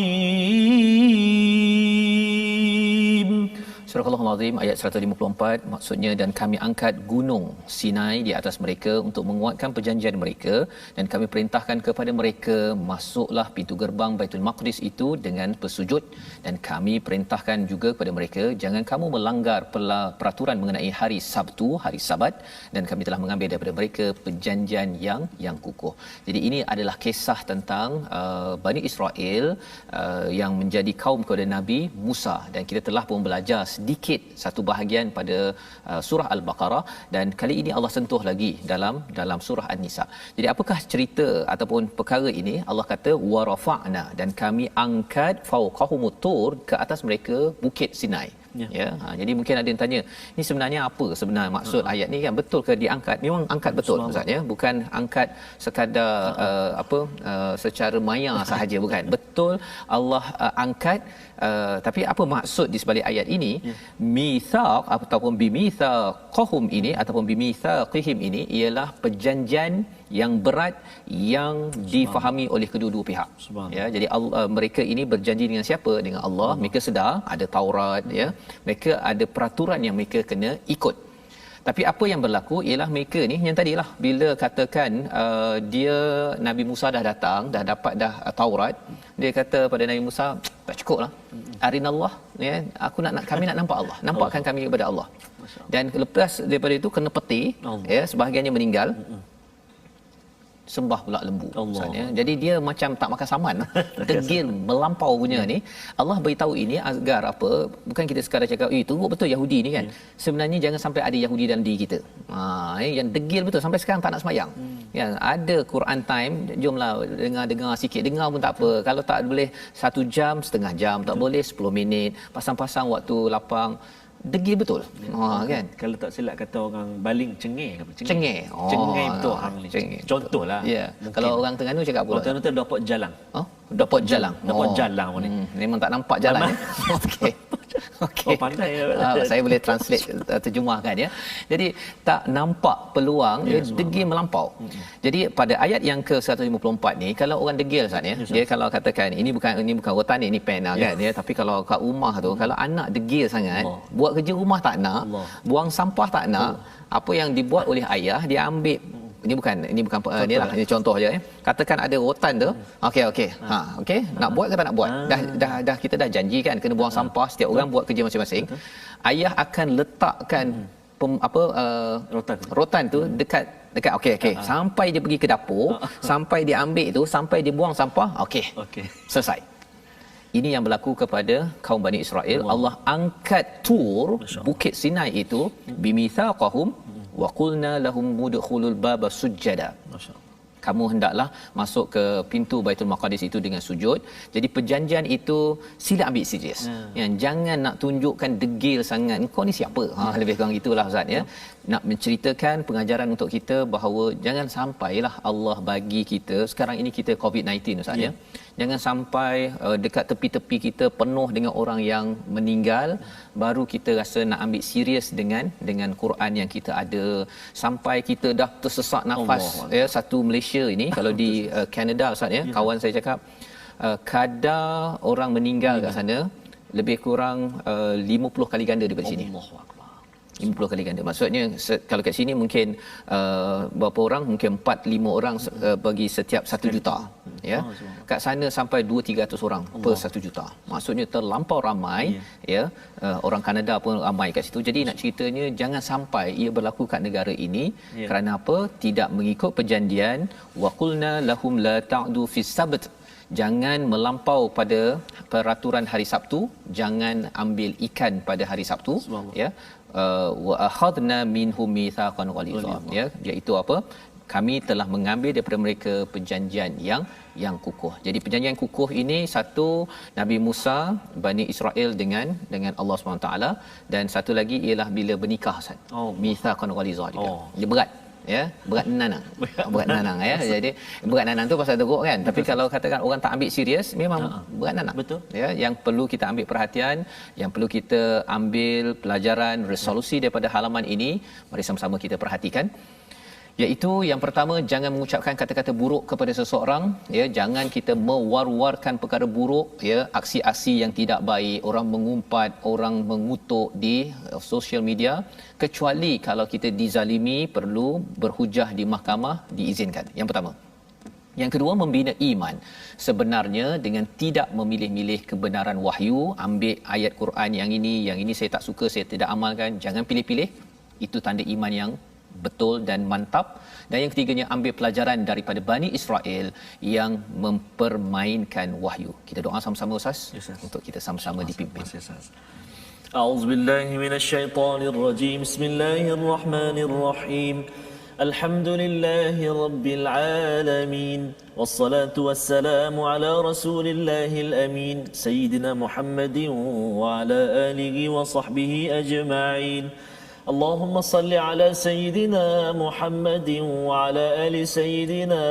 Surah Al-Azim ayat 154, maksudnya dan kami angkat gunung Sinai di atas mereka untuk menguatkan perjanjian mereka, dan kami perintahkan kepada mereka, masuklah pintu gerbang Baitul Maqdis itu dengan bersujud, dan kami perintahkan juga kepada mereka, jangan kamu melanggar peraturan mengenai hari Sabtu, hari Sabat, dan kami telah mengambil daripada mereka perjanjian yang kukuh. Jadi ini adalah kisah tentang Bani Israel yang menjadi kaum kepada Nabi Musa, dan kita telah pun belajar sedikit satu bahagian pada surah Al-Baqarah, dan kali ini Allah sentuh lagi dalam surah An-Nisa. Jadi apakah cerita ataupun perkara ini? Allah kata wa rafa'na, dan kami angkat fawqahumut tur, ke atas mereka bukit Sinai. Ya, jadi mungkin ada yang tanya, ni sebenarnya apa sebenarnya maksud ayat ni kan? Betul ke diangkat? Memang angkat betul Ustaz ya, bukan angkat sekadar secara maya sahaja, bukan. Betul Allah angkat, tapi apa maksud di sebalik ayat ini? Mitsaq ataupun bimitsaqahum ini ataupun bimitsaqihim ini ialah perjanjian yang berat yang difahami oleh kedua-dua pihak. Ya, jadi mereka ini berjanji dengan siapa? Dengan Allah. Mereka sedar ada Taurat, ya. Mereka ada peraturan yang mereka kena ikut. Tapi apa yang berlaku ialah mereka ni yang tadilah bila katakan dia Nabi Musa dah datang, dah dapat dah Taurat, dia kata pada Nabi Musa, tak cukuplah. Arinallah, ya, kami nak nampak Allah. Nampakkan kami kepada Allah. Dan lepas daripada itu kena peti, ya, sebahagiannya meninggal. Sembah pula lembu misalnya. Jadi dia macam tak makan saman. Degil melampau punya ni. Allah beritahu ini agar apa? Bukan kita sekadar cakap, teruk betul Yahudi ni kan. Sebenarnya jangan sampai ada Yahudi dalam diri kita. Yang degil betul sampai sekarang tak nak sembahyang. Ya, ada Quran time, jomlah dengar sikit. Dengar pun tak apa. Kalau tak boleh 1 jam, setengah jam, tak boleh 10 minit. Pasang-pasang waktu lapang. Degil betul. Kan. Kalau tak silap kata orang baling cengeng ke apa? Cengeng. Cengeng betul hang ni. Contohlah. Ya. Kalau orang Terengganu cakap apa? Orang Terengganu tu dapat jalang. Dapat jalang. Dapat jalang ni. Memang tak nampak jalan ya. Okey. Okey. Pandai. Saya boleh translate, terjemahkan ya. Jadi tak nampak peluang, degil melampau. Jadi pada ayat yang ke-154 ni, kalau orang degil Ustaz ya, dia kalau katakan ini bukan rotan ni, ini pen kan ya, tapi kalau kat rumah tu, kalau anak degil sangat, buat kerja rumah tak nak, buang sampah tak nak, apa yang dibuat oleh ayah, dia ambil ini bukan ni lah, ini contoh je ya. Katakan ada rotan tu, okey okey, nak buat ke tak nak buat, dah kita dah janji kan kena buang sampah, setiap orang buat kerja masing-masing. Ayah akan letakkan rotan tu dekat okey sampai dia pergi ke dapur, sampai dia ambil tu, sampai dia buang sampah, okey selesai. Ini yang berlaku kepada kaum Bani Israel. Allah angkat tur bukit Sinai itu bimitsaqahum wa qulna lahum mudkhulul baba sujada. Kamu hendaklah masuk ke pintu Baitul Maqdis itu dengan sujud. Jadi perjanjian itu sila ambil serius. Jangan nak tunjukkan degil sangat. Kau ni siapa? Lebih kurang itulah Ustaz ya. Nak menceritakan pengajaran untuk kita bahawa jangan sampailah Allah bagi kita, sekarang ini kita COVID-19 Ustaz ya. Jangan sampai dekat tepi-tepi kita penuh dengan orang yang meninggal, baru kita rasa nak ambil serius dengan Quran yang kita ada, sampai kita dah tersesak nafas ya. Satu Malaysia ini kalau di Canada Ustaz ya, kawan saya cakap kadar orang meninggal kat sana lebih kurang 50 kali ganda daripada sini. 50 kali ganda. Maksudnya kalau kat sini mungkin berapa orang? Mungkin 4-5 orang bagi setiap 1 juta. Ya. Kat sana sampai 200-300 orang per 1 juta. Maksudnya terlampau ramai ya. Orang Kanada pun ramai kat situ. Jadi nak ceritanya jangan sampai ia berlaku kat negara ini kerana apa? Tidak mengikut perjanjian wa qulna lahum la ta'du fis sabt. Jangan melampau pada peraturan hari Sabtu, jangan ambil ikan pada hari Sabtu ya. Wa akhadna minhum mitsaqan ghalidha ya, iaitu apa? Kami telah mengambil daripada mereka perjanjian yang kukuh. Jadi perjanjian kukuh ini satu Nabi Musa Bani Israel dengan Allah SWT, dan satu lagi ialah bila bernikah Ustaz. Mitsaqan ghalidha juga. Dia berat ya, berat nanang ya. Jadi berat nanang tu pasal teruk kan, tapi kalau katakan orang tak ambil serius, memang berat nanang. Betul ya. Yang perlu kita ambil perhatian, yang perlu kita ambil pelajaran resolusi daripada halaman ini, mari sama-sama kita perhatikan. Iaitu yang pertama, jangan mengucapkan kata-kata buruk kepada seseorang, ya, jangan kita mewar-warkan perkara buruk, ya, aksi-aksi yang tidak baik, orang mengumpat, orang mengutuk di social media, kecuali kalau kita dizalimi perlu berhujah di mahkamah, diizinkan. Yang pertama. Yang kedua, membina iman. Sebenarnya dengan tidak memilih-milih kebenaran wahyu, ambil ayat Quran yang ini saya tak suka, saya tidak amalkan, jangan pilih-pilih. Itu tanda iman yang betul dan mantap. Dan yang ketiganya, ambil pelajaran daripada Bani Israel yang mempermainkan wahyu. Kita doa sama-sama Ustaz, untuk kita sama-sama dipimpin. A'udzu billahi minasyaitonir rajim. Bismillahirrahmanirrahim. Alhamdulillahi rabbil alamin. Wassalatu wassalamu ala rasulillahil amin. Sayyidina Muhammadin wa ala alihi wa sahbihi ajma'in. اللهم صل على سيدنا محمد وعلى آل سيدنا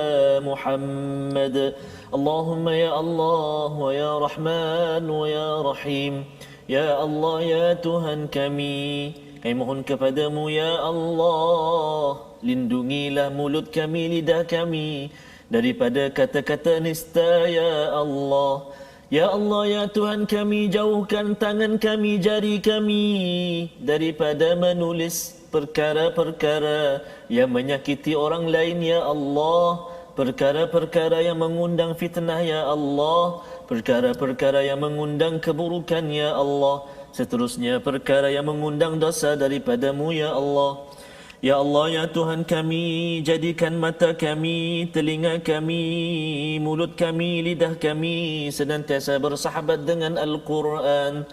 محمد. اللهم يا الله ويا رحمن ويا رحيم. Ya Allah, ya Tuhan kami, kami mohon kepadamu ya Allah, lindungilah mulut kami, lidah kami daripada kata-kata nista ya Allah. Ya Allah, ya Tuhan kami, jauhkan tangan kami, jari kami daripada menulis perkara-perkara yang menyakiti orang lain ya Allah, perkara-perkara yang mengundang fitnah ya Allah, perkara-perkara yang mengundang keburukan ya Allah, seterusnya perkara yang mengundang dosa daripadamu ya Allah. Ya Allah, ya Tuhan kami, jadikan mata kami, telinga kami, mulut kami, lidah kami senantiasa bersahabat dengan Al-Quran.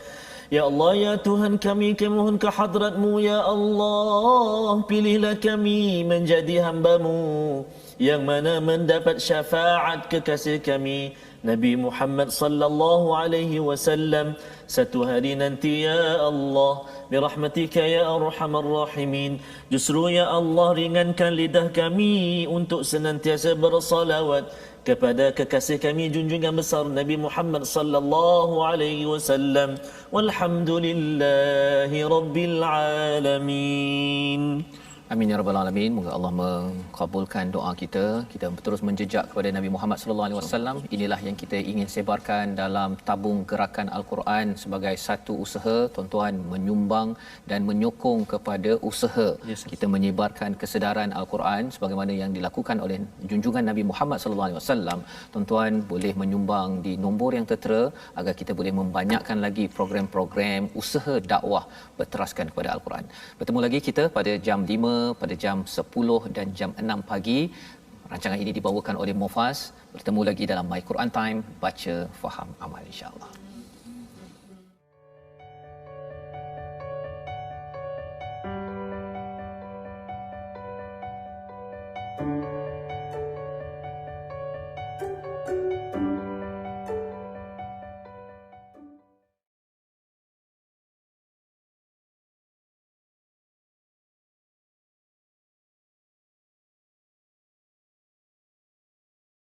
Ya Allah, ya Tuhan kami, kami mohon ke hadrat-Mu ya Allah, pilihlah kami menjadi hamba-Mu yang mana mendapat syafaat kekasih kami Nabi Muhammad sallallahu alaihi wasallam satu hari nanti ya Allah, birahmatika ya arhamar rahimin. Justru ya Allah, ringankan lidah kami untuk senantiasa bersalawat kepada kekasih kami junjungan besar Nabi Muhammad sallallahu alaihi wasallam. Walhamdulillahi rabbil alamin. Amin ya rabbal alamin. Moga Allah mengabulkan doa kita. Kita terus menjejak kepada Nabi Muhammad sallallahu alaihi wasallam. Inilah yang kita ingin sebarkan dalam tabung gerakan Al-Quran sebagai satu usaha, tuan-tuan, menyumbang dan menyokong kepada usaha kita menyebarkan kesedaran Al-Quran sebagaimana yang dilakukan oleh junjungan Nabi Muhammad sallallahu alaihi wasallam. Tuan-tuan boleh menyumbang di nombor yang tertera agar kita boleh membanyakkan lagi program-program usaha dakwah berteraskan kepada Al-Quran. Bertemu lagi kita pada jam 5, pada jam 10 dan jam 6 pagi. Rancangan ini dibawakan oleh Mufas. Bertemu lagi dalam My Quran Time, baca, faham, amal, insya-Allah.